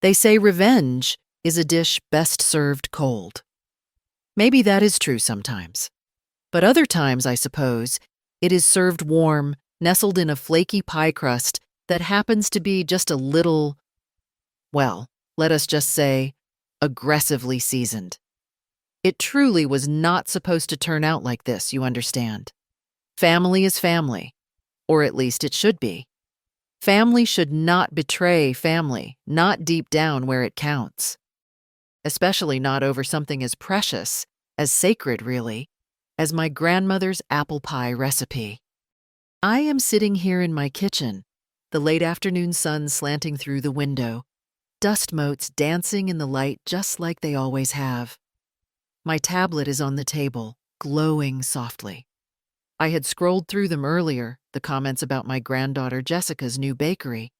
They say revenge is a dish best served cold. Maybe that is true sometimes. But other times, I suppose, it is served warm, nestled in a flaky pie crust that happens to be just a little, well, let us just say, aggressively seasoned. It truly was not supposed to turn out like this, you understand. Family is family, or at least it should be. Family should not betray family, not deep down where it counts. Especially not over something as precious, as sacred really, as my grandmother's apple pie recipe. I am sitting here in my kitchen, the late afternoon sun slanting through the window, dust motes dancing in the light just like they always have. My tablet is on the table, glowing softly. I had scrolled through them earlier, the comments about my granddaughter Jessica's new bakery.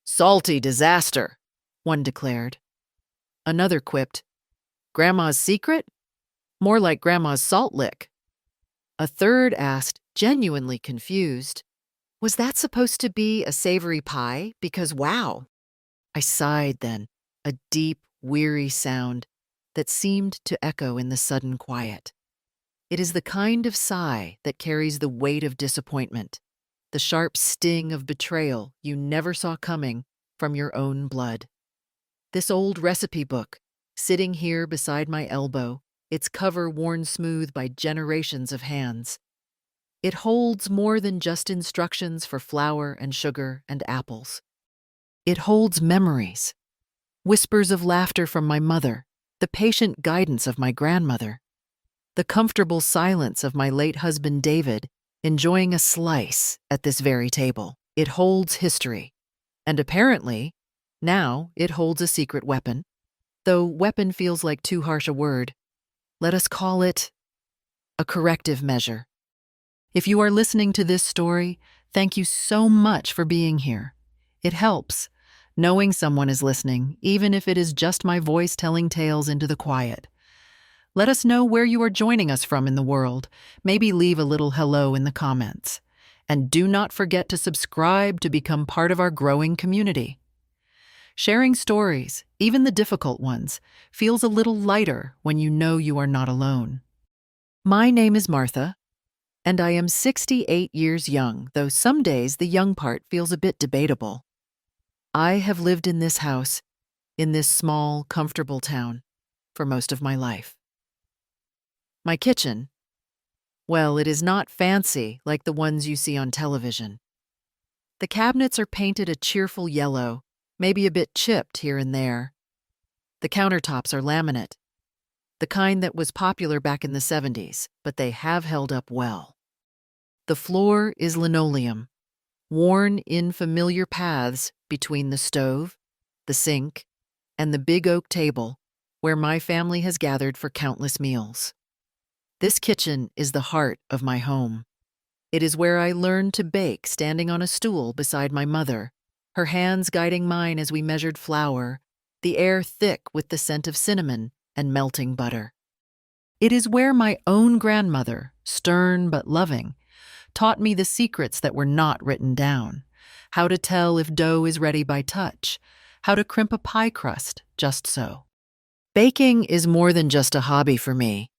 "Salty disaster," one declared. Another quipped, "Grandma's secret? More like Grandma's salt lick." A third asked, genuinely confused, "Was that supposed to be a savory pie? Because wow." I sighed then, a deep, weary sound that seemed to echo in the sudden quiet. It is the kind of sigh that carries the weight of disappointment, the sharp sting of betrayal you never saw coming from your own blood. This old recipe book, sitting here beside my elbow, its cover worn smooth by generations of hands. It holds more than just instructions for flour and sugar and apples. It holds memories, whispers of laughter from my mother, the patient guidance of my grandmother, the comfortable silence of my late husband David, enjoying a slice at this very table. It holds history, and apparently, now it holds a secret weapon, though weapon feels like too harsh a word. Let us call it a corrective measure. If you are listening to this story, thank you so much for being here. It helps, knowing someone is listening, even if it is just my voice telling tales into the quiet. Let us know where you are joining us from in the world. Maybe leave a little hello in the comments. And do not forget to subscribe to become part of our growing community. Sharing stories, even the difficult ones, feels a little lighter when you know you are not alone. My name is Martha, and I am 68 years young, though some days the young part feels a bit debatable. I have lived in this house, in this small, comfortable town, for most of my life. My kitchen, well, it is not fancy like the ones you see on television. The cabinets are painted a cheerful yellow, maybe a bit chipped here and there. The countertops are laminate, the kind that was popular back in the 70s, but they have held up well. The floor is linoleum, worn in familiar paths between the stove, the sink, and the big oak table where my family has gathered for countless meals. This kitchen is the heart of my home. It is where I learned to bake standing on a stool beside my mother, her hands guiding mine as we measured flour, the air thick with the scent of cinnamon and melting butter. It is where my own grandmother, stern but loving, taught me the secrets that were not written down, how to tell if dough is ready by touch, how to crimp a pie crust just so. Baking is more than just a hobby for me.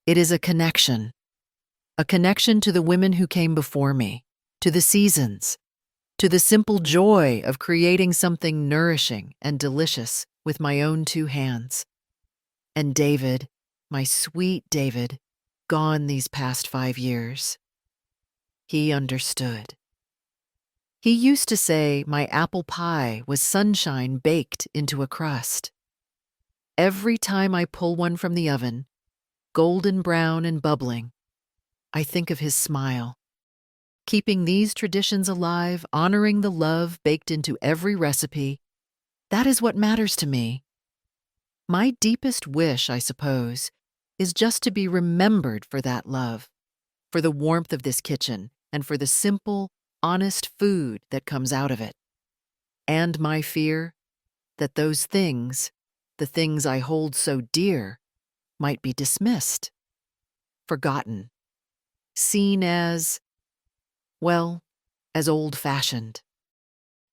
It is a connection to the women who came before me, to the seasons, to the simple joy of creating something nourishing and delicious with my own two hands. And David, my sweet David, gone these past 5 years. He understood. He used to say my apple pie was sunshine baked into a crust. Every time I pull one from the oven, golden brown and bubbling, I think of his smile. Keeping these traditions alive, honoring the love baked into every recipe, that is what matters to me. My deepest wish, I suppose, is just to be remembered for that love, for the warmth of this kitchen, and for the simple, honest food that comes out of it. And my fear that those things, the things I hold so dear, might be dismissed, forgotten, seen as, well, as old-fashioned.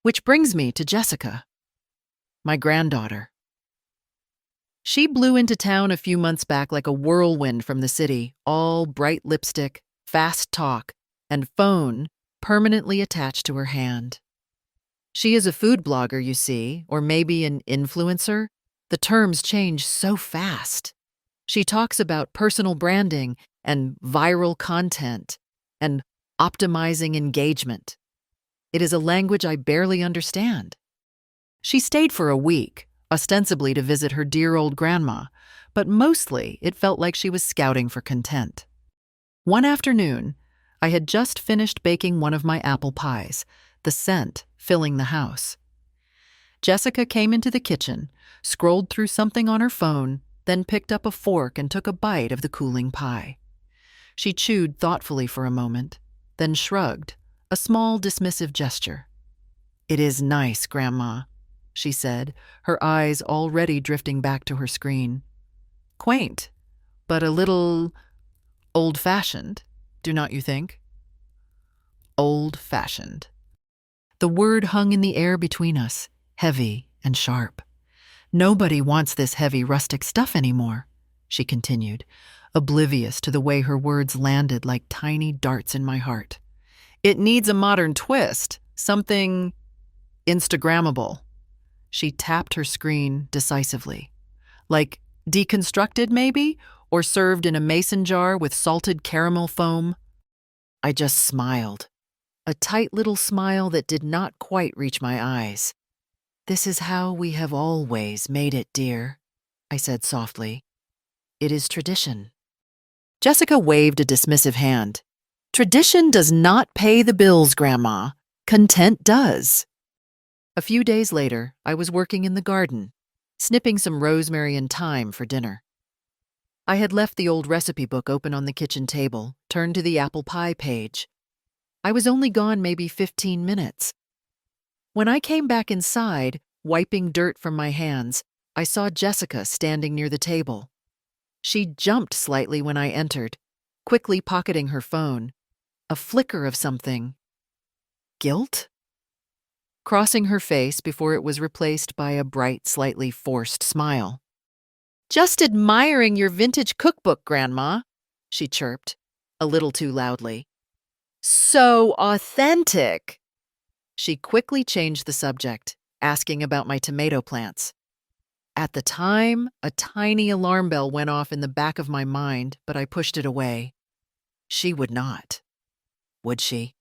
Which brings me to Jessica. my granddaughter. She blew into town a few months back like a whirlwind from the city, all bright lipstick, fast talk, and phone permanently attached to her hand. She is a food blogger, you see, or maybe an influencer. The terms change so fast. She talks about personal branding and viral content and optimizing engagement. It is a language I barely understand. She stayed for a week, ostensibly to visit her dear old grandma, but mostly it felt like she was scouting for content. One afternoon, I had just finished baking one of my apple pies, the scent filling the house. Jessica came into the kitchen, scrolled through something on her phone, then picked up a fork and took a bite of the cooling pie. She chewed thoughtfully for a moment, then shrugged, a small dismissive gesture. "It is nice, Grandma," she said, her eyes already drifting back to her screen. "Quaint, but a little old-fashioned, do not you think?" Old-fashioned. The word hung in the air between us, heavy and sharp. "Nobody wants this heavy rustic stuff anymore," she continued, oblivious to the way her words landed like tiny darts in my heart. "It needs a modern twist, something Instagrammable." She tapped her screen decisively. "Like deconstructed, maybe? Or served in a mason jar with salted caramel foam?" I just smiled. A tight little smile that did not quite reach my eyes. "This is how we have always made it, dear," I said softly. "It is tradition." Jessica waved a dismissive hand. "Tradition does not pay the bills, Grandma. Content does." A few days later, I was working in the garden, snipping some rosemary and thyme for dinner. I had left the old recipe book open on the kitchen table, turned to the apple pie page. I was only gone maybe 15 minutes. When I came back inside, wiping dirt from my hands, I saw Jessica standing near the table. She jumped slightly when I entered, quickly pocketing her phone. A flicker of something. Guilt? Crossing her face before it was replaced by a bright, slightly forced smile. "Just admiring your vintage cookbook, Grandma," she chirped, a little too loudly. "So authentic." She quickly changed the subject, asking about my tomato plants. At the time, a tiny alarm bell went off in the back of my mind, but I pushed it away. She would not. Would she?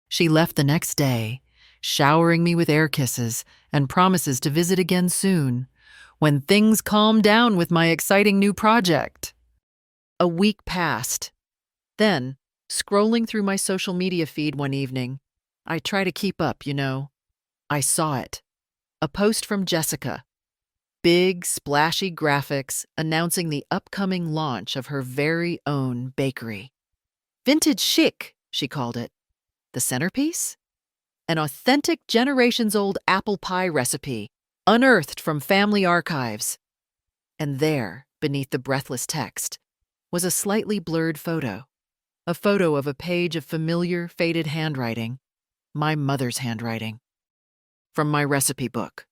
She left the next day, showering me with air kisses and promises to visit again soon, when things calmed down with my exciting new project. A week passed. Then, scrolling through my social media feed one evening, I try to keep up, you know. I saw it. A post from Jessica. Big, splashy graphics announcing the upcoming launch of her very own bakery. Vintage chic, she called it. The centerpiece? An authentic generations-old apple pie recipe, unearthed from family archives. And there, beneath the breathless text, was a slightly blurred photo. A photo of a page of familiar, faded handwriting. My mother's handwriting. From my recipe book.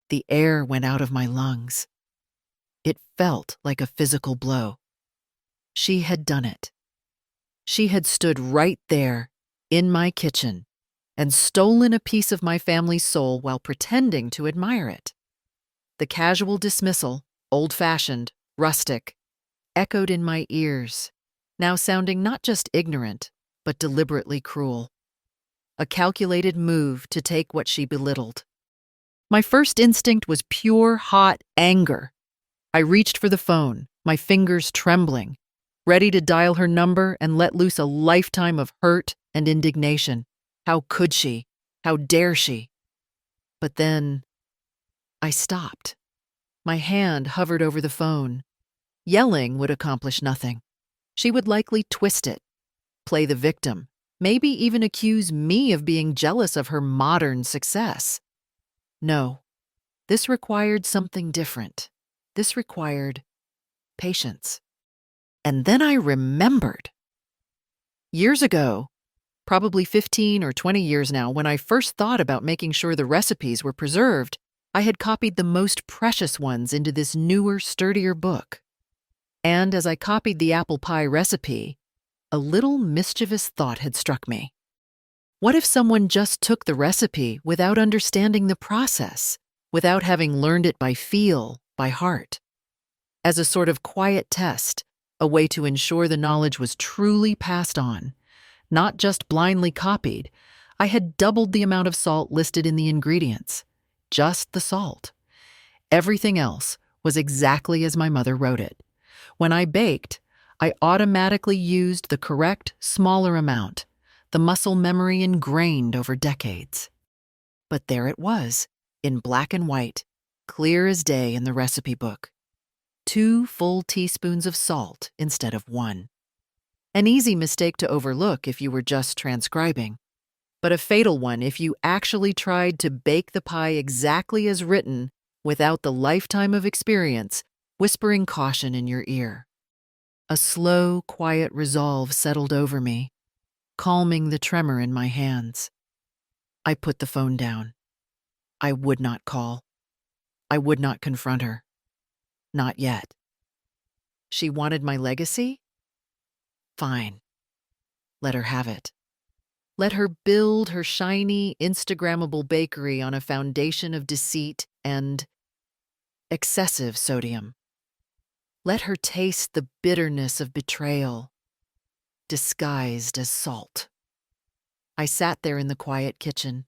The air went out of my lungs. It felt like a physical blow. She had done it. She had stood right there, in my kitchen, and stolen a piece of my family's soul while pretending to admire it. The casual dismissal, old-fashioned, rustic, echoed in my ears, now sounding not just ignorant, but deliberately cruel. A calculated move to take what she belittled. My first instinct was pure, hot anger. I reached for the phone, my fingers trembling, ready to dial her number and let loose a lifetime of hurt and indignation. How could she? How dare she? But then, I stopped. My hand hovered over the phone. Yelling would accomplish nothing. She would likely twist it, play the victim, maybe even accuse me of being jealous of her modern success. No, this required something different. This required patience. And then I remembered. Years ago, probably 15 or 20 years now, when I first thought about making sure the recipes were preserved, I had copied the most precious ones into this newer, sturdier book. And as I copied the apple pie recipe, a little mischievous thought had struck me. What if someone just took the recipe without understanding the process, without having learned it by feel, by heart? As a sort of quiet test, a way to ensure the knowledge was truly passed on, not just blindly copied, I had doubled the amount of salt listed in the ingredients. Just the salt. Everything else was exactly as my mother wrote it. When I baked, I automatically used the correct, smaller amount, the muscle memory ingrained over decades. But there it was, in black and white, clear as day in the recipe book. 2 full teaspoons of salt instead of 1. An easy mistake to overlook if you were just transcribing, but a fatal one if you actually tried to bake the pie exactly as written without the lifetime of experience whispering caution in your ear. A slow, quiet resolve settled over me, calming the tremor in my hands. I put the phone down. I would not call. I would not confront her. Not yet. She wanted my legacy? Fine. Let her have it. Let her build her shiny, Instagrammable bakery on a foundation of deceit and excessive sodium. Let her taste the bitterness of betrayal, disguised as salt. I sat there in the quiet kitchen,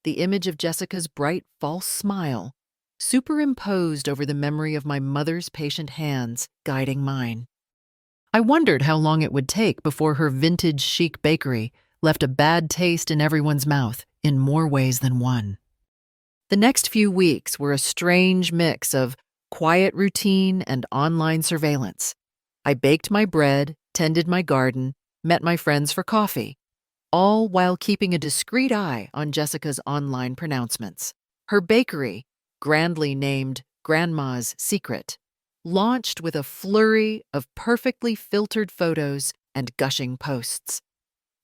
the image of Jessica's bright, false smile superimposed over the memory of my mother's patient hands guiding mine. I wondered how long it would take before her vintage chic bakery left a bad taste in everyone's mouth in more ways than one. The next few weeks were a strange mix of quiet routine and online surveillance. I baked my bread, tended my garden, met my friends for coffee, all while keeping a discreet eye on Jessica's online pronouncements. Her bakery, grandly named Grandma's Secret, launched with a flurry of perfectly filtered photos and gushing posts.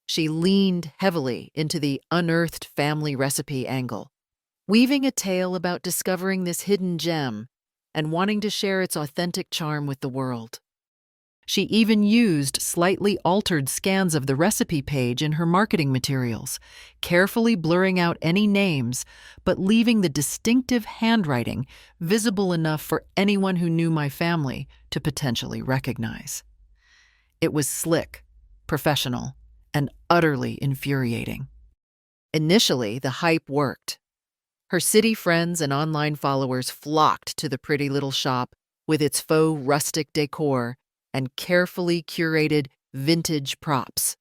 She leaned heavily into the unearthed family recipe angle, weaving a tale about discovering this hidden gem and wanting to share its authentic charm with the world. She even used slightly altered scans of the recipe page in her marketing materials, carefully blurring out any names, but leaving the distinctive handwriting visible enough for anyone who knew my family to potentially recognize. It was slick, professional, and utterly infuriating. Initially, the hype worked. Her city friends and online followers flocked to the pretty little shop with its faux rustic decor and carefully curated vintage props.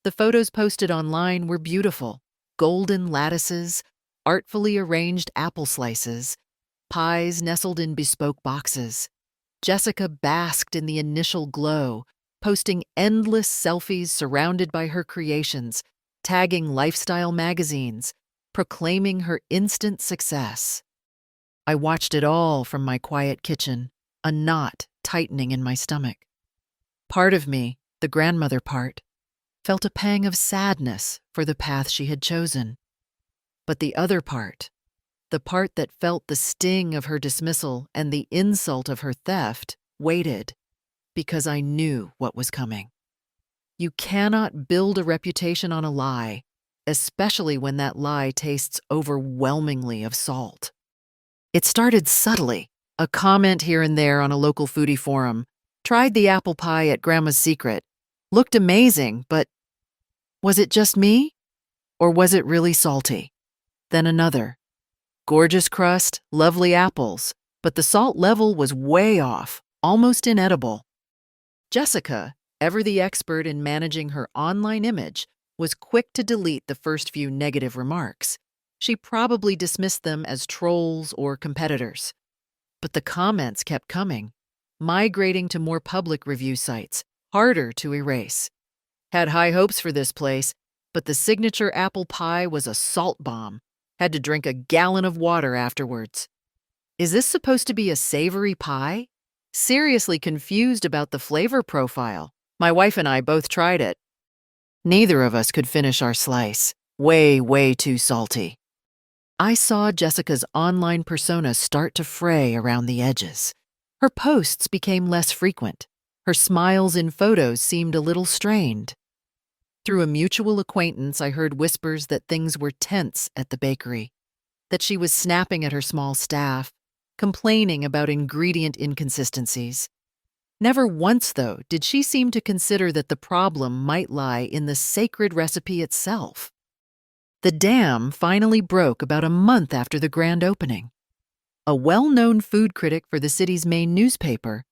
The photos posted online were beautiful: golden lattices, artfully arranged apple slices, pies nestled in bespoke boxes. Jessica basked in the initial glow, posting endless selfies surrounded by her creations, tagging lifestyle magazines, proclaiming her instant success. I watched it all from my quiet kitchen, a knot tightening in my stomach. Part of me, the grandmother part, felt a pang of sadness for the path she had chosen. But the other part, the part that felt the sting of her dismissal and the insult of her theft, waited, because I knew what was coming. You cannot build a reputation on a lie, especially when that lie tastes overwhelmingly of salt. It started subtly, a comment here and there on a local foodie forum. Tried the apple pie at Grandma's Secret. Looked amazing, but was it just me? Or was it really salty? Then another. Gorgeous crust, lovely apples, but the salt level was way off, almost inedible. Jessica, ever the expert in managing her online image, was quick to delete the first few negative remarks. She probably dismissed them as trolls or competitors. But the comments kept coming, migrating to more public review sites, harder to erase. Had high hopes for this place, but the signature apple pie was a salt bomb. Had to drink a gallon of water afterwards. Is this supposed to be a savory pie? Seriously confused about the flavor profile. My wife and I both tried it. Neither of us could finish our slice. Way, way too salty. I saw Jessica's online persona start to fray around the edges. Her posts became less frequent. Her smiles in photos seemed a little strained. Through a mutual acquaintance, I heard whispers that things were tense at the bakery, that she was snapping at her small staff, complaining about ingredient inconsistencies. Never once, though, did she seem to consider that the problem might lie in the sacred recipe itself. The dam finally broke about a month after the grand opening. A well-known food critic for the city's main newspaper,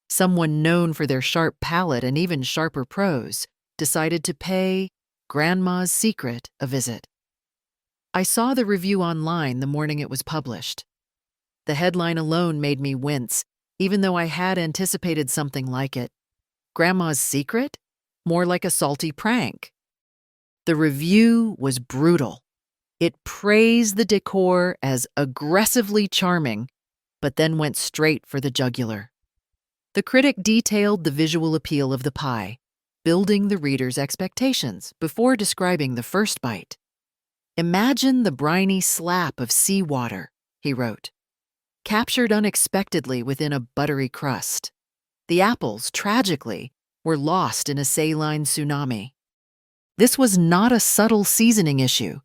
someone known for their sharp palate and even sharper prose, decided to pay Grandma's Secret a visit. I saw the review online the morning it was published. The headline alone made me wince, even though I had anticipated something like it. Grandma's Secret? More like a salty prank. The review was brutal. It praised the decor as aggressively charming, but then went straight for the jugular. The critic detailed the visual appeal of the pie, building the reader's expectations before describing the first bite. "Imagine the briny slap of seawater," he wrote, "captured unexpectedly within a buttery crust. The apples, tragically, were lost in a saline tsunami." This was not a subtle seasoning issue.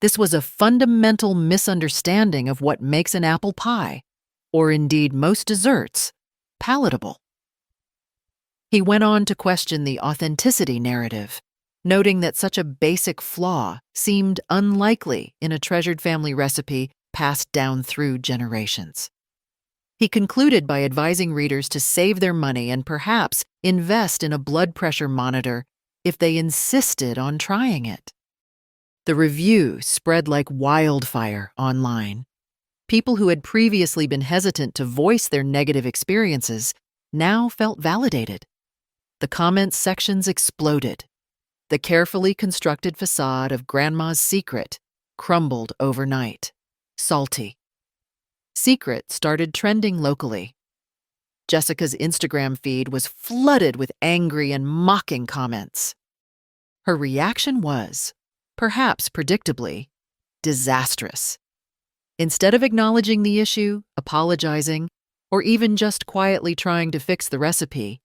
This was a fundamental misunderstanding of what makes an apple pie, or indeed most desserts, palatable. He went on to question the authenticity narrative, noting that such a basic flaw seemed unlikely in a treasured family recipe passed down through generations. He concluded by advising readers to save their money and perhaps invest in a blood pressure monitor if they insisted on trying it. The review spread like wildfire online. People who had previously been hesitant to voice their negative experiences now felt validated. The comments sections exploded. The carefully constructed facade of Grandma's Secret crumbled overnight. Salty. Secret started trending locally. Jessica's Instagram feed was flooded with angry and mocking comments. Her reaction was, perhaps predictably, disastrous. Instead of acknowledging the issue, apologizing, or even just quietly trying to fix the recipe,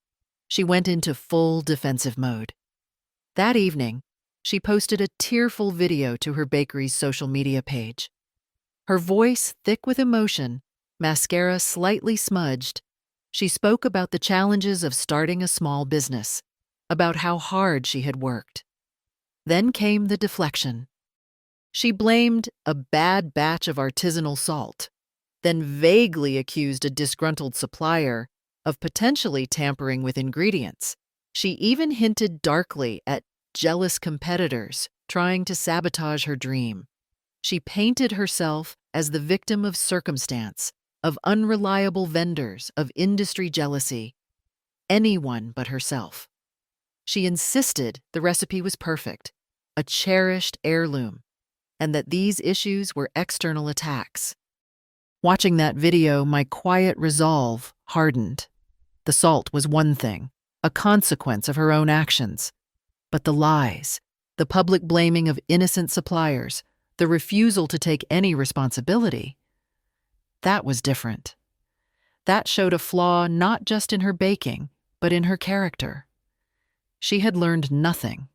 she went into full defensive mode. That evening, she posted a tearful video to her bakery's social media page. Her voice thick with emotion, mascara slightly smudged, she spoke about the challenges of starting a small business, about how hard she had worked. Then came the deflection. She blamed a bad batch of artisanal salt, then vaguely accused a disgruntled supplier of potentially tampering with ingredients. She even hinted darkly at jealous competitors trying to sabotage her dream. She painted herself as the victim of circumstance, of unreliable vendors, of industry jealousy. Anyone but herself. She insisted the recipe was perfect, a cherished heirloom, and that these issues were external attacks. Watching that video, my quiet resolve hardened. The salt was one thing, a consequence of her own actions. But the lies, the public blaming of innocent suppliers, the refusal to take any responsibility, that was different. That showed a flaw not just in her baking, but in her character. She had learned nothing.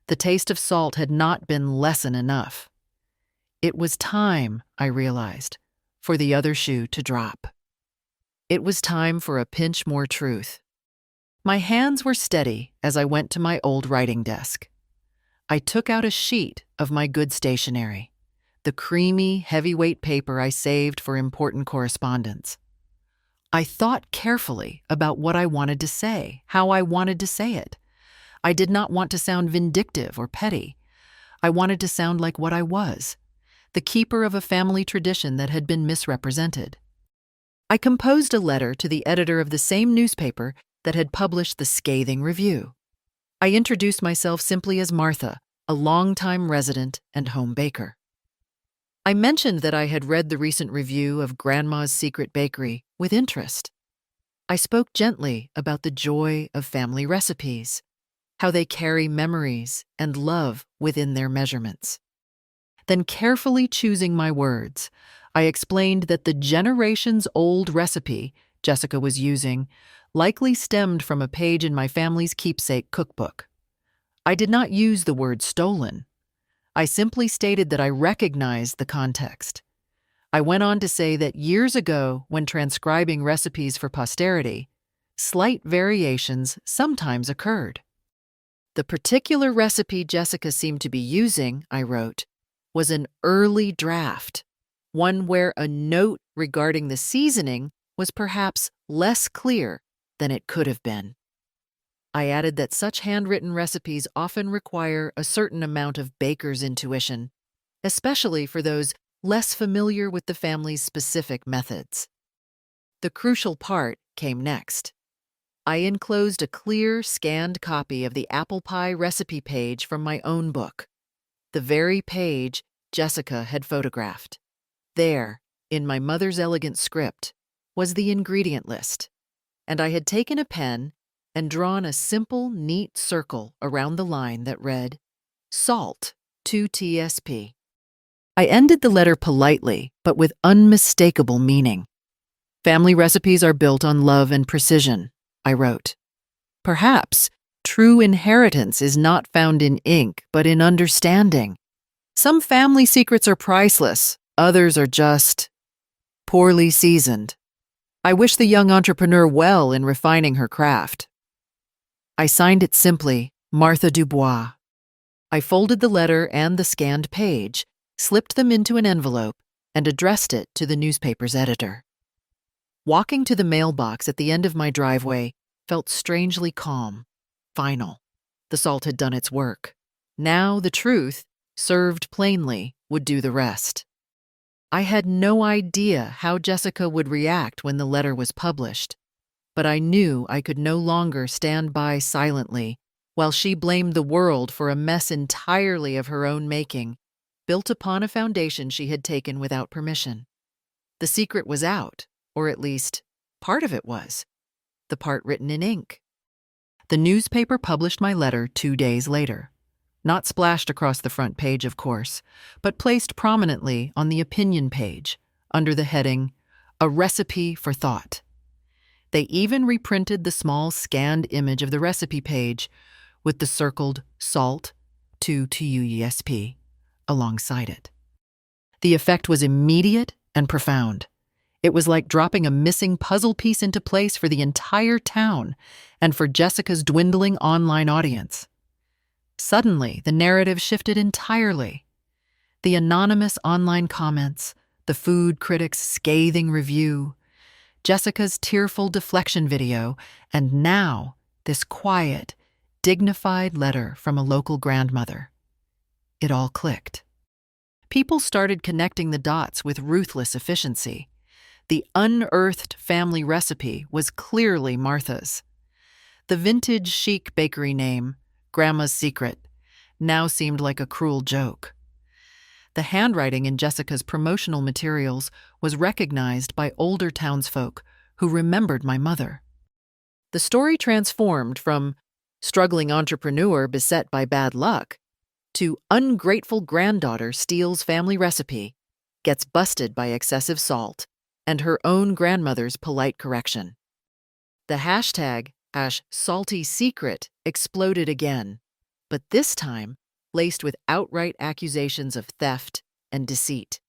The taste of salt had not been lesson enough. It was time, I realized, for the other shoe to drop. It was time for a pinch more truth. My hands were steady as I went to my old writing desk. I took out a sheet of my good stationery, the creamy, heavyweight paper I saved for important correspondence. I thought carefully about what I wanted to say, how I wanted to say it. I did not want to sound vindictive or petty. I wanted to sound like what I was, the keeper of a family tradition that had been misrepresented. I composed a letter to the editor of the same newspaper that had published the scathing review. I introduced myself simply as Martha, a longtime resident and home baker. I mentioned that I had read the recent review of Grandma's Secret Bakery with interest. I spoke gently about the joy of family recipes, how they carry memories and love within their measurements. Then, carefully choosing my words, I explained that the generations-old recipe Jessica was using likely stemmed from a page in my family's keepsake cookbook. I did not use the word stolen. I simply stated that I recognized the context. I went on to say that years ago, when transcribing recipes for posterity, slight variations sometimes occurred. The particular recipe Jessica seemed to be using, I wrote, was an early draft, one where a note regarding the seasoning was perhaps less clear than it could have been. I added that such handwritten recipes often require a certain amount of baker's intuition, especially for those less familiar with the family's specific methods. The crucial part came next. I enclosed a clear, scanned copy of the apple pie recipe page from my own book, the very page Jessica had photographed. There, in my mother's elegant script, was the ingredient list, and I had taken a pen and drawn a simple, neat circle around the line that read, Salt, 2 TSP. I ended the letter politely, but with unmistakable meaning. Family recipes are built on love and precision, I wrote. Perhaps true inheritance is not found in ink, but in understanding. Some family secrets are priceless, others are just poorly seasoned. I wish the young entrepreneur well in refining her craft. I signed it simply, Martha Dubois. I folded the letter and the scanned page, slipped them into an envelope, and addressed it to the newspaper's editor. Walking to the mailbox at the end of my driveway felt strangely calm, final. The salt had done its work. Now the truth, served plainly, would do the rest. I had no idea how Jessica would react when the letter was published, but I knew I could no longer stand by silently while she blamed the world for a mess entirely of her own making, built upon a foundation she had taken without permission. The secret was out, or at least part of it was, the part written in ink. The newspaper published my letter 2 days later. Not splashed across the front page, of course, but placed prominently on the opinion page, under the heading, A Recipe for Thought. They even reprinted the small scanned image of the recipe page with the circled salt, 2 TUESP, alongside it. The effect was immediate and profound. It was like dropping a missing puzzle piece into place for the entire town and for Jessica's dwindling online audience. Suddenly, the narrative shifted entirely. The anonymous online comments, the food critic's scathing review, Jessica's tearful deflection video, and now this quiet, dignified letter from a local grandmother. It all clicked. People started connecting the dots with ruthless efficiency. The unearthed family recipe was clearly Martha's. The vintage chic bakery name, Grandma's Secret, now seemed like a cruel joke. The handwriting in Jessica's promotional materials was recognized by older townsfolk who remembered my mother. The story transformed from struggling entrepreneur beset by bad luck to ungrateful granddaughter steals family recipe, gets busted by excessive salt, and her own grandmother's polite correction. The hashtag #SaltySecret exploded again, but this time laced with outright accusations of theft and deceit.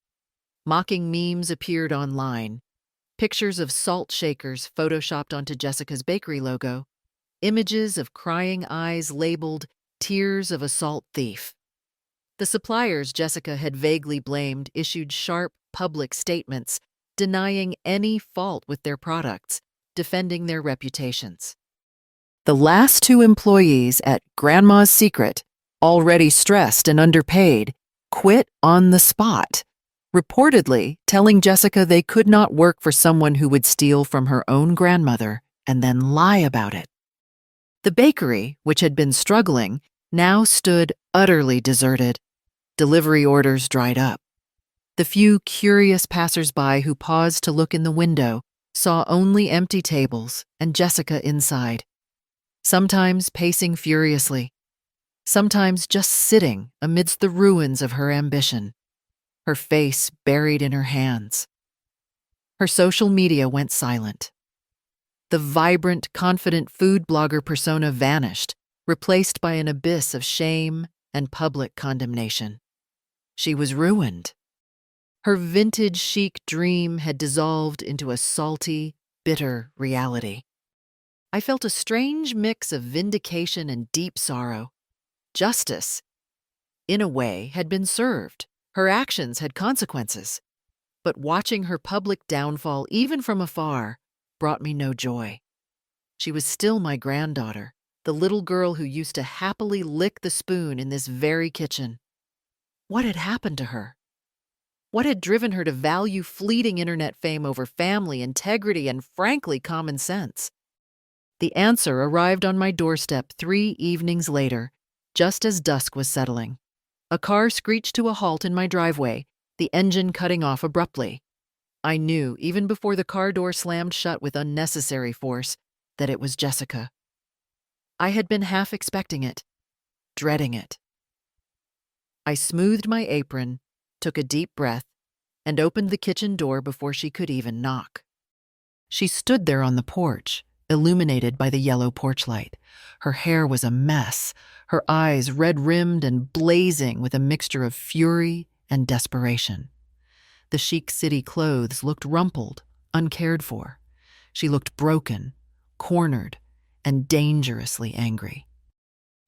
Mocking memes appeared online, pictures of salt shakers photoshopped onto Jessica's bakery logo, images of crying eyes labeled Tears of a Salt Thief. The suppliers Jessica had vaguely blamed issued sharp, public statements denying any fault with their products, defending their reputations. The last 2 employees at Grandma's Secret, already stressed and underpaid, quit on the spot, reportedly telling Jessica they could not work for someone who would steal from her own grandmother and then lie about it. The bakery, which had been struggling, now stood utterly deserted. Delivery orders dried up. The few curious passers-by who paused to look in the window saw only empty tables and Jessica inside, sometimes pacing furiously, sometimes just sitting amidst the ruins of her ambition. her face buried in her hands. Her social media went silent. The vibrant, confident food blogger persona vanished, replaced by an abyss of shame and public condemnation. She was ruined. Her vintage chic dream had dissolved into a salty, bitter reality. I felt a strange mix of vindication and deep sorrow. Justice, in a way, had been served. Her actions had consequences. But watching her public downfall, even from afar, brought me no joy. She was still my granddaughter, the little girl who used to happily lick the spoon in this very kitchen. What had happened to her? What had driven her to value fleeting internet fame over family, integrity, and frankly, common sense? The answer arrived on my doorstep 3 evenings later, just as dusk was settling. A car screeched to a halt in my driveway, the engine cutting off abruptly. I knew, even before the car door slammed shut with unnecessary force, that it was Jessica. I had been half expecting it, dreading it. I smoothed my apron, took a deep breath, and opened the kitchen door before she could even knock. She stood there on the porch, illuminated by the yellow porch light. Her hair was a mess, her eyes red-rimmed and blazing with a mixture of fury and desperation. The chic city clothes looked rumpled, uncared for. She looked broken, cornered, and dangerously angry.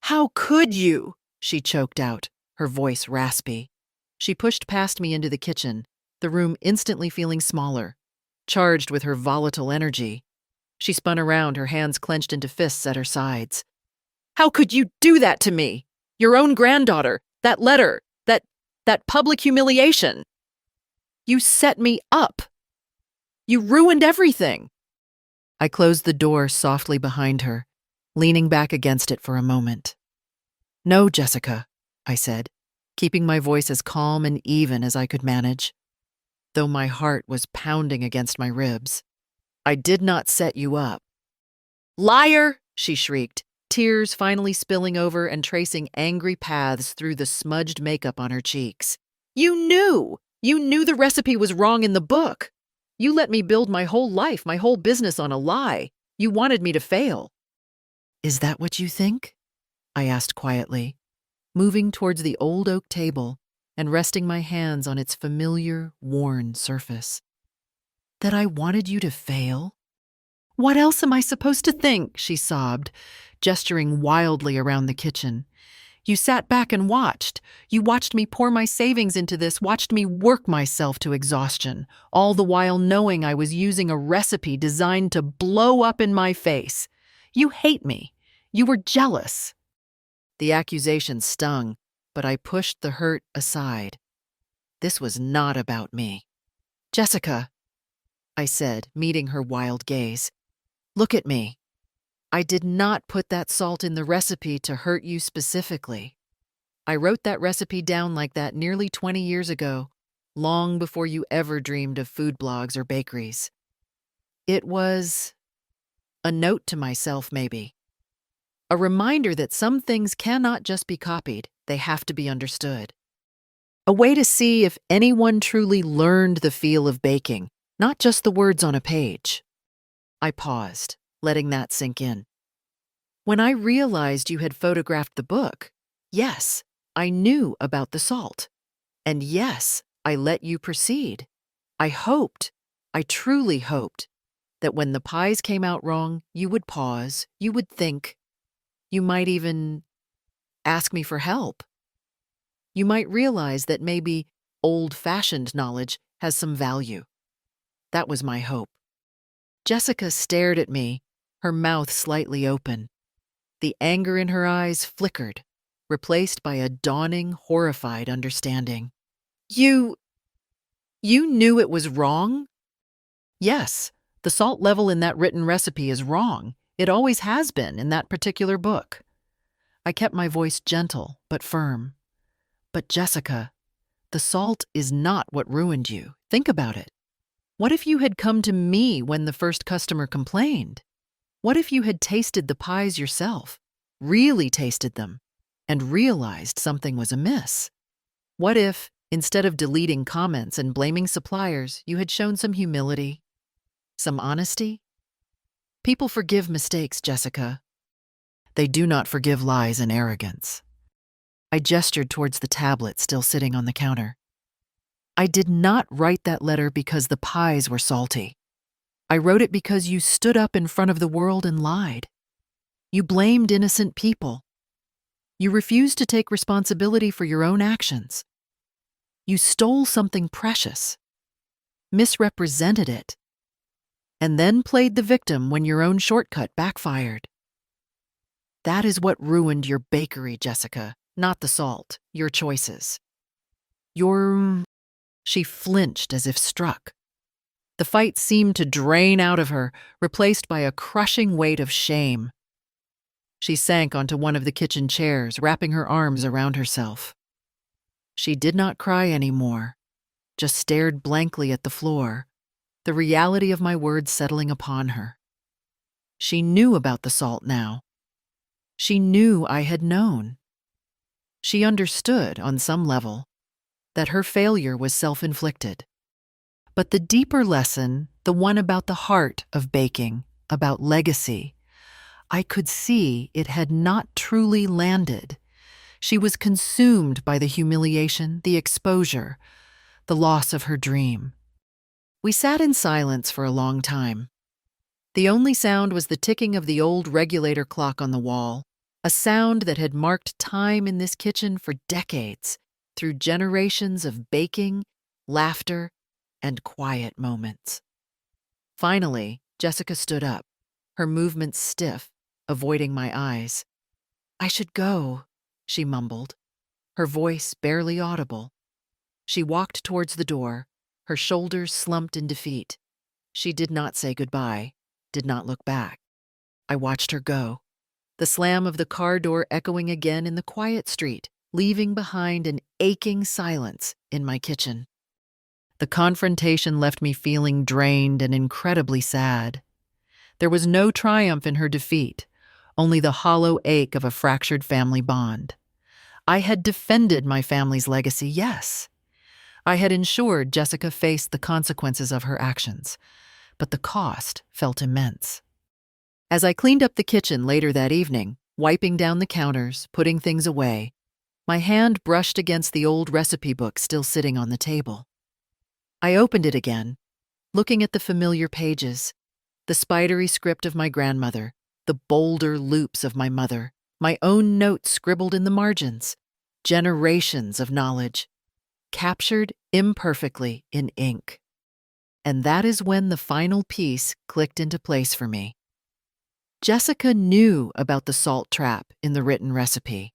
"How could you?" she choked out, her voice raspy. She pushed past me into the kitchen, the room instantly feeling smaller, charged with her volatile energy. She spun around, her hands clenched into fists at her sides. "How could you do that to me? Your own granddaughter, that letter, that public humiliation. You set me up. You ruined everything." I closed the door softly behind her, leaning back against it for a moment. "No, Jessica," I said, keeping my voice as calm and even as I could manage, though my heart was pounding against my ribs. "I did not set you up." "Liar!" she shrieked, tears finally spilling over and tracing angry paths through the smudged makeup on her cheeks. You knew the recipe was wrong in the book. You let me build my whole life, my whole business on a lie. You wanted me to fail." "Is that what you think?" I asked quietly, moving towards the old oak table and resting my hands on its familiar, worn surface. "That I wanted you to fail? What else am I supposed to think?" she sobbed, gesturing wildly around the kitchen. "You sat back and watched. You watched me pour my savings into this, watched me work myself to exhaustion, all the while knowing I was using a recipe designed to blow up in my face. You hate me. You were jealous." The accusation stung, but I pushed the hurt aside. This was not about me. "Jessica," I said, meeting her wild gaze, "look at me. I did not put that salt in the recipe to hurt you specifically. I wrote that recipe down like that nearly 20 years ago, long before you ever dreamed of food blogs or bakeries. It was a note to myself, maybe. A reminder that some things cannot just be copied, they have to be understood. A way to see if anyone truly learned the feel of baking, not just the words on a page." I paused, letting that sink in. "When I realized you had photographed the book, yes, I knew about the salt. And yes, I let you proceed. I truly hoped, that when the pies came out wrong, you would pause, you would think. You might even ask me for help. You might realize that maybe old-fashioned knowledge has some value. That was my hope." Jessica stared at me, her mouth slightly open. The anger in her eyes flickered, replaced by a dawning, horrified understanding. You knew it was wrong?" "Yes, the salt level in that written recipe is wrong. It always has been in that particular book." I kept my voice gentle but firm. "But Jessica, the salt is not what ruined you. Think about it. What if you had come to me when the first customer complained? What if you had tasted the pies yourself, really tasted them, and realized something was amiss? What if, Instead of deleting comments and blaming suppliers, you had shown some humility, some honesty. People forgive mistakes, Jessica. They do not forgive lies and arrogance. I gestured towards the tablet still sitting on the counter. I did not write that letter because the pies were salty. I wrote it because you stood up in front of the world and lied. You blamed innocent people. You refused to take responsibility for your own actions. You stole something precious, misrepresented it, and then played the victim when your own shortcut backfired. That is what ruined your bakery, Jessica, not the salt, your choices. She flinched as if struck. The fight seemed to drain out of her, replaced by a crushing weight of shame. She sank onto one of the kitchen chairs, wrapping her arms around herself. She did not cry anymore, just stared blankly at the floor, the reality of my words settling upon her. She knew about the salt now. She knew I had known. She understood, on some level, that her failure was self-inflicted. But the deeper lesson, the one about the heart of baking, about legacy, I could see it had not truly landed. She was consumed by the humiliation, the exposure, the loss of her dream. We sat in silence for a long time. The only sound was the ticking of the old regulator clock on the wall, a sound that had marked time in this kitchen for decades, through generations of baking, laughter, and quiet moments. Finally, Jessica stood up, her movements stiff, avoiding my eyes. "I should go," she mumbled, her voice barely audible. She walked towards the door, her shoulders slumped in defeat. She did not say goodbye, did not look back. I watched her go, the slam of the car door echoing again in the quiet street, leaving behind an aching silence in my kitchen. The confrontation left me feeling drained and incredibly sad. There was no triumph in her defeat, only the hollow ache of a fractured family bond. I had defended my family's legacy, yes. I had ensured Jessica faced the consequences of her actions, but the cost felt immense. As I cleaned up the kitchen later that evening, wiping down the counters, putting things away, my hand brushed against the old recipe book still sitting on the table. I opened it again, looking at the familiar pages, the spidery script of my grandmother, the bolder loops of my mother, my own notes scribbled in the margins, generations of knowledge, captured imperfectly in ink. And that is when the final piece clicked into place for me. Jessica knew about the salt trap in the written recipe.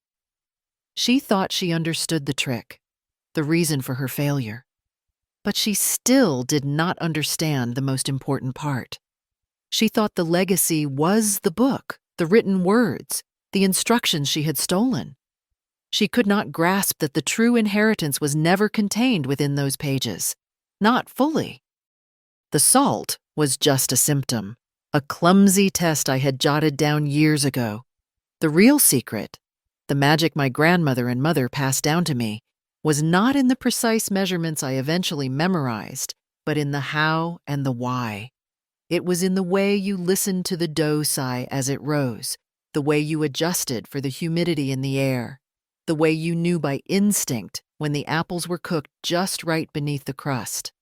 She thought she understood the trick, the reason for her failure. But she still did not understand the most important part. She thought the legacy was the book, the written words, the instructions she had stolen. She could not grasp that the true inheritance was never contained within those pages, not fully. The salt was just a symptom, a clumsy test I had jotted down years ago. The real secret, the magic my grandmother and mother passed down to me, was not in the precise measurements I eventually memorized, but in the how and the why. It was in the way you listened to the dough sigh as it rose, the way you adjusted for the humidity in the air, the way you knew by instinct when the apples were cooked just right beneath the crust.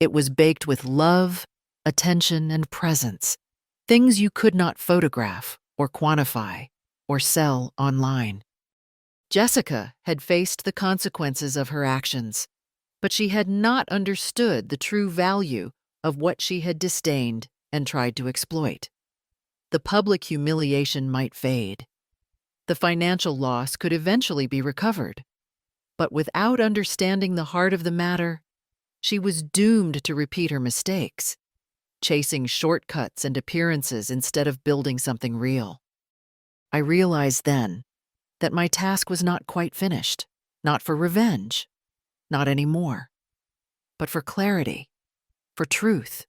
It was baked with love, attention, and presence, things you could not photograph or quantify or sell online. Jessica had faced the consequences of her actions, but she had not understood the true value of what she had disdained and tried to exploit. The public humiliation might fade. The financial loss could eventually be recovered. But without understanding the heart of the matter, she was doomed to repeat her mistakes, chasing shortcuts and appearances instead of building something real. I realized then that my task was not quite finished, not for revenge, not anymore, but for clarity, for truth,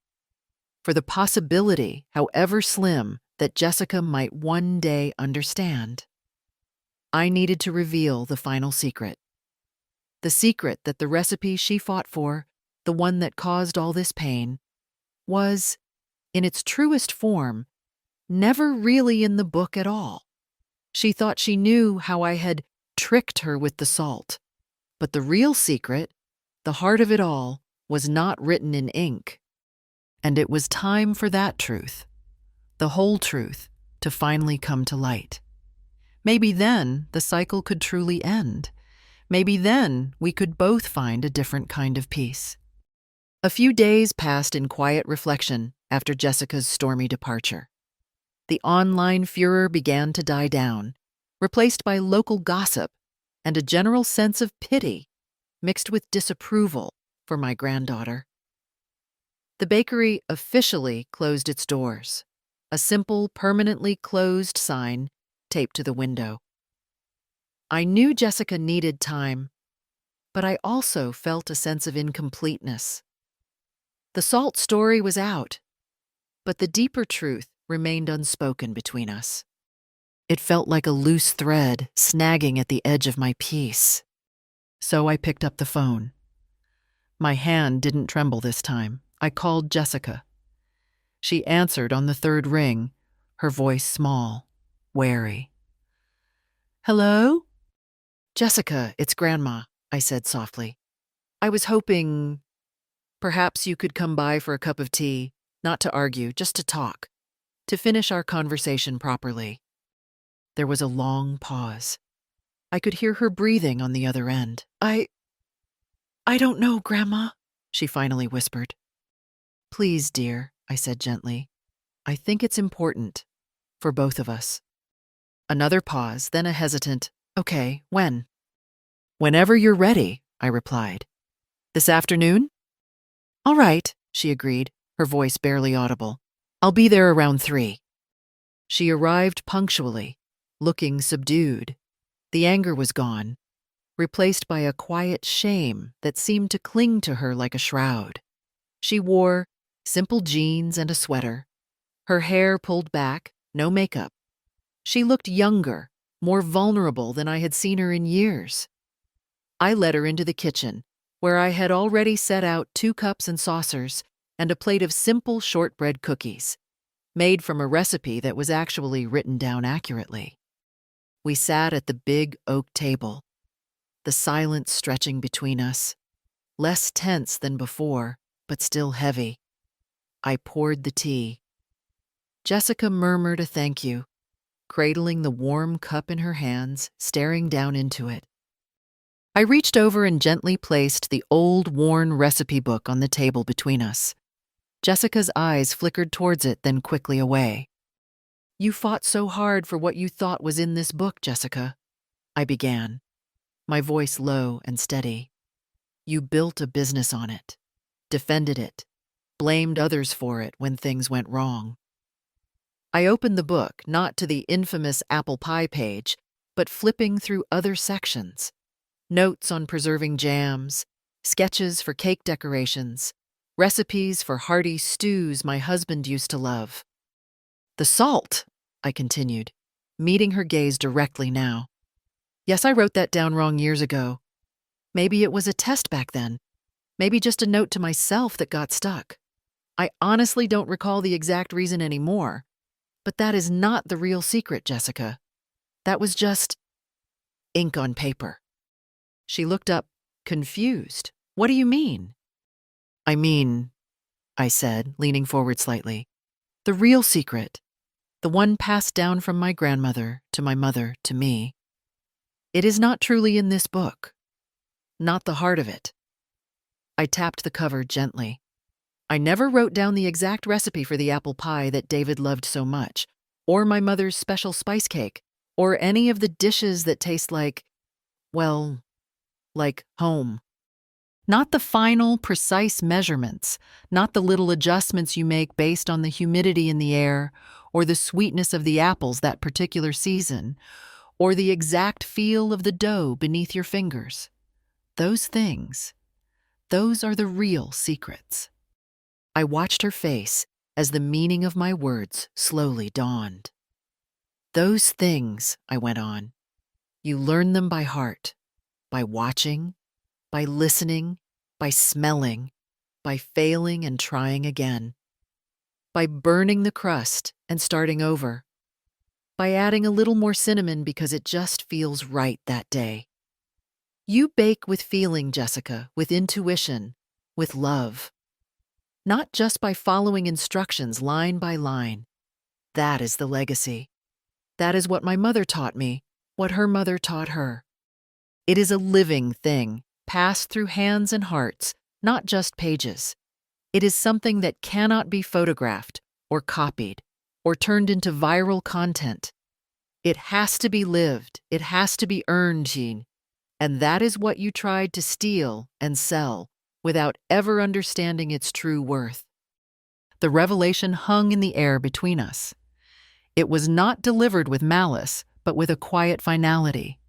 for the possibility, however slim, that Jessica might one day understand. I needed to reveal the final secret. The secret that the recipe she fought for, the one that caused all this pain, was, in its truest form, never really in the book at all. She thought she knew how I had tricked her with the salt. But the real secret, the heart of it all, was not written in ink. And it was time for that truth, the whole truth, to finally come to light. Maybe then the cycle could truly end. Maybe then we could both find a different kind of peace. A few days passed in quiet reflection after Jessica's stormy departure. The online furor began to die down, replaced by local gossip and a general sense of pity mixed with disapproval for my granddaughter. The bakery officially closed its doors, a simple, permanently closed sign taped to the window. I knew Jessica needed time, but I also felt a sense of incompleteness. The salt story was out, but the deeper truth remained unspoken between us. It felt like a loose thread snagging at the edge of my peace. So I picked up the phone. My hand didn't tremble this time. I called Jessica. She answered on the third ring, her voice small, wary. "Hello?" "Jessica, it's Grandma," I said softly. "I was hoping perhaps you could come by for a cup of tea, not to argue, just to talk, to finish our conversation properly." There was a long pause. I could hear her breathing on the other end. I don't know, Grandma," she finally whispered. "Please, dear," I said gently. "I think it's important. For both of us." Another pause, then a hesitant, "Okay, when?" "Whenever you're ready," I replied. "This afternoon?" "All right," she agreed, her voice barely audible. "I'll be there around 3. She arrived punctually, looking subdued. The anger was gone, replaced by a quiet shame that seemed to cling to her like a shroud. She wore simple jeans and a sweater, her hair pulled back, no makeup. She looked younger, more vulnerable than I had seen her in years. I led her into the kitchen, where I had already set out 2 cups and saucers and a plate of simple shortbread cookies, made from a recipe that was actually written down accurately. We sat at the big oak table, the silence stretching between us, less tense than before, but still heavy. I poured the tea. Jessica murmured a thank you, cradling the warm cup in her hands, staring down into it. I reached over and gently placed the old, worn recipe book on the table between us. Jessica's eyes flickered towards it, then quickly away. "You fought so hard for what you thought was in this book, Jessica," I began, my voice low and steady. "You built a business on it, defended it, blamed others for it when things went wrong." I opened the book, not to the infamous apple pie page, but flipping through other sections. Notes on preserving jams, sketches for cake decorations, recipes for hearty stews my husband used to love. "The salt," I continued, meeting her gaze directly now. "Yes, I wrote that down wrong years ago. Maybe it was a test back then. Maybe just a note to myself that got stuck. I honestly don't recall the exact reason anymore. But that is not the real secret, Jessica. That was just ink on paper." She looked up, confused. "What do you mean?" "I mean," I said, leaning forward slightly, "the real secret, the one passed down from my grandmother to my mother to me. It is not truly in this book. Not the heart of it." I tapped the cover gently. "I never wrote down the exact recipe for the apple pie that David loved so much, or my mother's special spice cake, or any of the dishes that taste like, well, like home. Not the final, precise measurements, not the little adjustments you make based on the humidity in the air, or the sweetness of the apples that particular season, or the exact feel of the dough beneath your fingers. Those things, those are the real secrets." I watched her face as the meaning of my words slowly dawned. "Those things," I went on, "you learn them by heart, by watching, by listening, by smelling, by failing and trying again, by burning the crust and starting over, by adding a little more cinnamon because it just feels right that day. You bake with feeling, Jessica, with intuition, with love. Not just by following instructions line by line. That is the legacy. That is what my mother taught me, what her mother taught her. It is a living thing, passed through hands and hearts, not just pages. It is something that cannot be photographed or copied or turned into viral content. It has to be lived. It has to be earned, Jean. And that is what you tried to steal and sell without ever understanding its true worth. The revelation hung in the air between us. It was not delivered with malice, but with a quiet finality.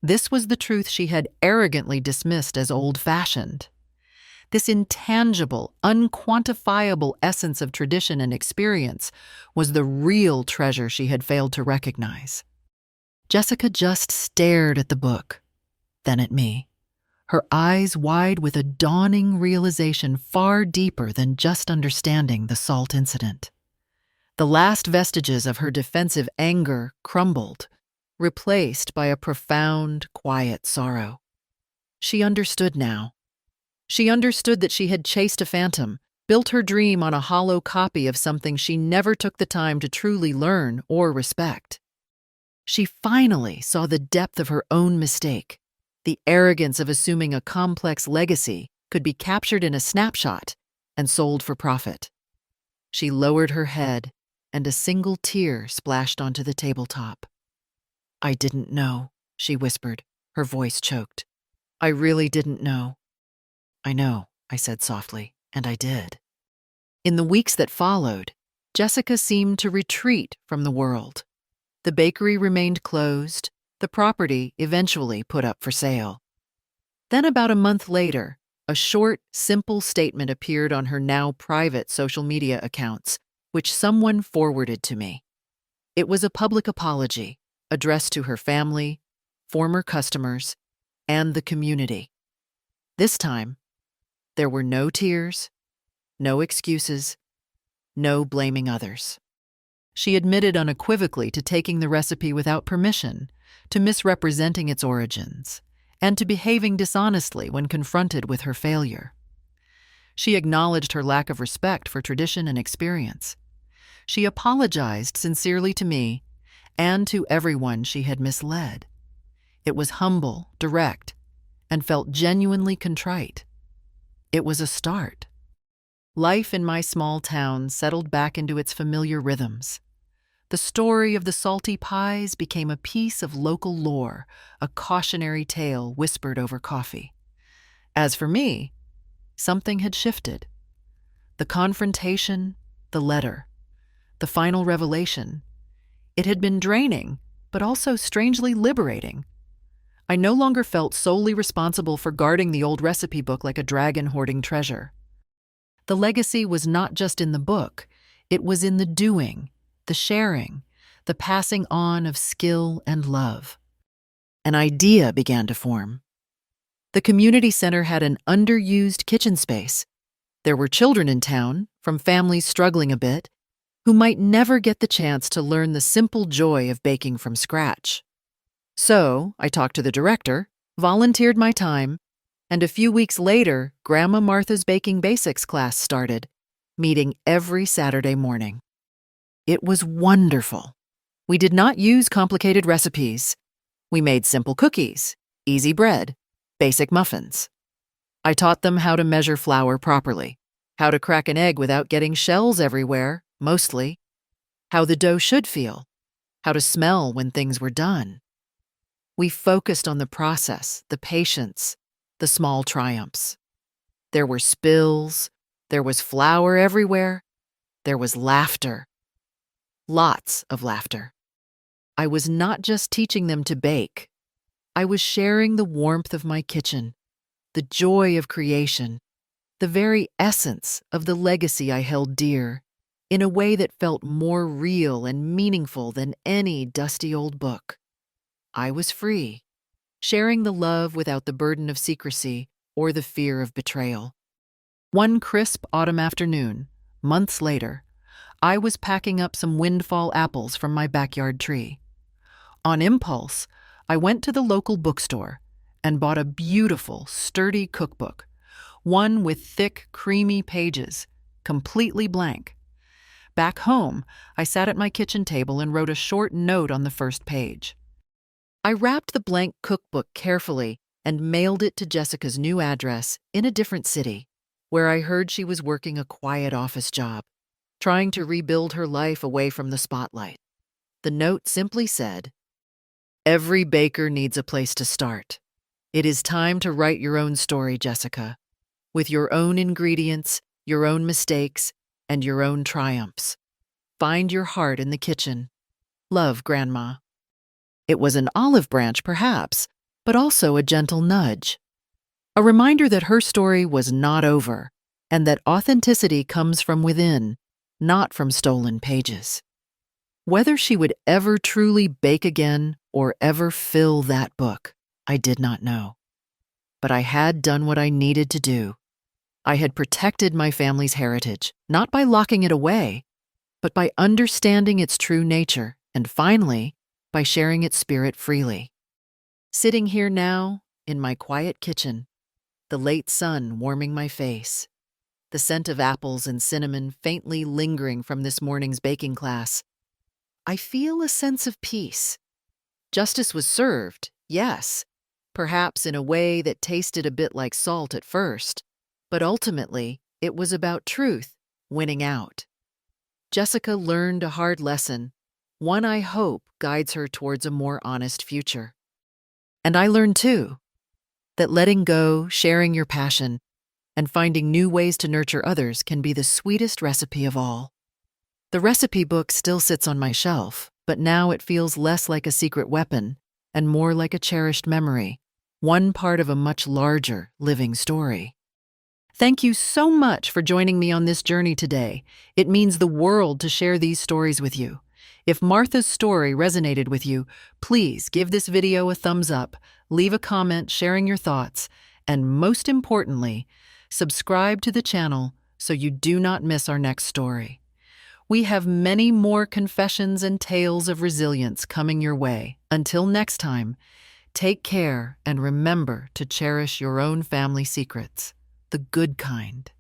This was the truth she had arrogantly dismissed as old-fashioned. This intangible, unquantifiable essence of tradition and experience was the real treasure she had failed to recognize. Jessica just stared at the book, then at me, her eyes wide with a dawning realization far deeper than just understanding the salt incident. The last vestiges of her defensive anger crumbled, replaced by a profound, quiet sorrow. She understood now. She understood that she had chased a phantom, built her dream on a hollow copy of something she never took the time to truly learn or respect. She finally saw the depth of her own mistake, the arrogance of assuming a complex legacy could be captured in a snapshot and sold for profit. She lowered her head, and a single tear splashed onto the tabletop. "I didn't know," she whispered, her voice choked. "I really didn't know." "I know," I said softly, and I did. In the weeks that followed, Jessica seemed to retreat from the world. The bakery remained closed, the property eventually put up for sale. Then about a month later, a short, simple statement appeared on her now private social media accounts, which someone forwarded to me. It was a public apology addressed to her family, former customers, and the community. This time, there were no tears, no excuses, no blaming others. She admitted unequivocally to taking the recipe without permission, to misrepresenting its origins, and to behaving dishonestly when confronted with her failure. She acknowledged her lack of respect for tradition and experience. She apologized sincerely to me and to everyone she had misled. It was humble, direct, and felt genuinely contrite. It was a start. Life in my small town settled back into its familiar rhythms. The story of the salty pies became a piece of local lore, a cautionary tale whispered over coffee. As for me, something had shifted. The confrontation, the letter, the final revelation. It had been draining, but also strangely liberating. I no longer felt solely responsible for guarding the old recipe book like a dragon hoarding treasure. The legacy was not just in the book, it was in the doing, the sharing, the passing on of skill and love. An idea began to form. The community center had an underused kitchen space. There were children in town, from families struggling a bit, who might never get the chance to learn the simple joy of baking from scratch. So, I talked to the director, volunteered my time, and a few weeks later, Grandma Martha's Baking Basics class started, meeting every Saturday morning. It was wonderful. We did not use complicated recipes. We made simple cookies, easy bread, basic muffins. I taught them how to measure flour properly, how to crack an egg without getting shells everywhere, mostly, how the dough should feel, how to smell when things were done. We focused on the process, the patience, the small triumphs. There were spills, there was flour everywhere, there was laughter. Lots of laughter. I was not just teaching them to bake. I was sharing the warmth of my kitchen, the joy of creation, the very essence of the legacy I held dear, in a way that felt more real and meaningful than any dusty old book. I was free. sharing the love without the burden of secrecy or the fear of betrayal. One crisp autumn afternoon, months later, I was packing up some windfall apples from my backyard tree. On impulse, I went to the local bookstore and bought a beautiful, sturdy cookbook, one with thick, creamy pages, completely blank. Back home, I sat at my kitchen table and wrote a short note on the first page. I wrapped the blank cookbook carefully and mailed it to Jessica's new address in a different city, where I heard she was working a quiet office job, trying to rebuild her life away from the spotlight. The note simply said, "Every baker needs a place to start. It is time to write your own story, Jessica, with your own ingredients, your own mistakes, and your own triumphs. Find your heart in the kitchen. Love, Grandma." It was an olive branch, perhaps, but also a gentle nudge. A reminder that her story was not over, and that authenticity comes from within, not from stolen pages. Whether she would ever truly bake again or ever fill that book, I did not know. But I had done what I needed to do. I had protected my family's heritage, not by locking it away, but by understanding its true nature, and finally, by sharing its spirit freely. Sitting here now, in my quiet kitchen, the late sun warming my face, the scent of apples and cinnamon faintly lingering from this morning's baking class, I feel a sense of peace. Justice was served, yes, perhaps in a way that tasted a bit like salt at first, but ultimately it was about truth winning out. Jessica learned a hard lesson, one I hope guides her towards a more honest future. And I learned too, that letting go, sharing your passion, and finding new ways to nurture others can be the sweetest recipe of all. The recipe book still sits on my shelf, but now it feels less like a secret weapon and more like a cherished memory, one part of a much larger living story. Thank you so much for joining me on this journey today. It means the world to share these stories with you. If Martha's story resonated with you, please give this video a thumbs up, leave a comment sharing your thoughts, and most importantly, subscribe to the channel so you do not miss our next story. We have many more confessions and tales of resilience coming your way. Until next time, take care and remember to cherish your own family secrets, the good kind.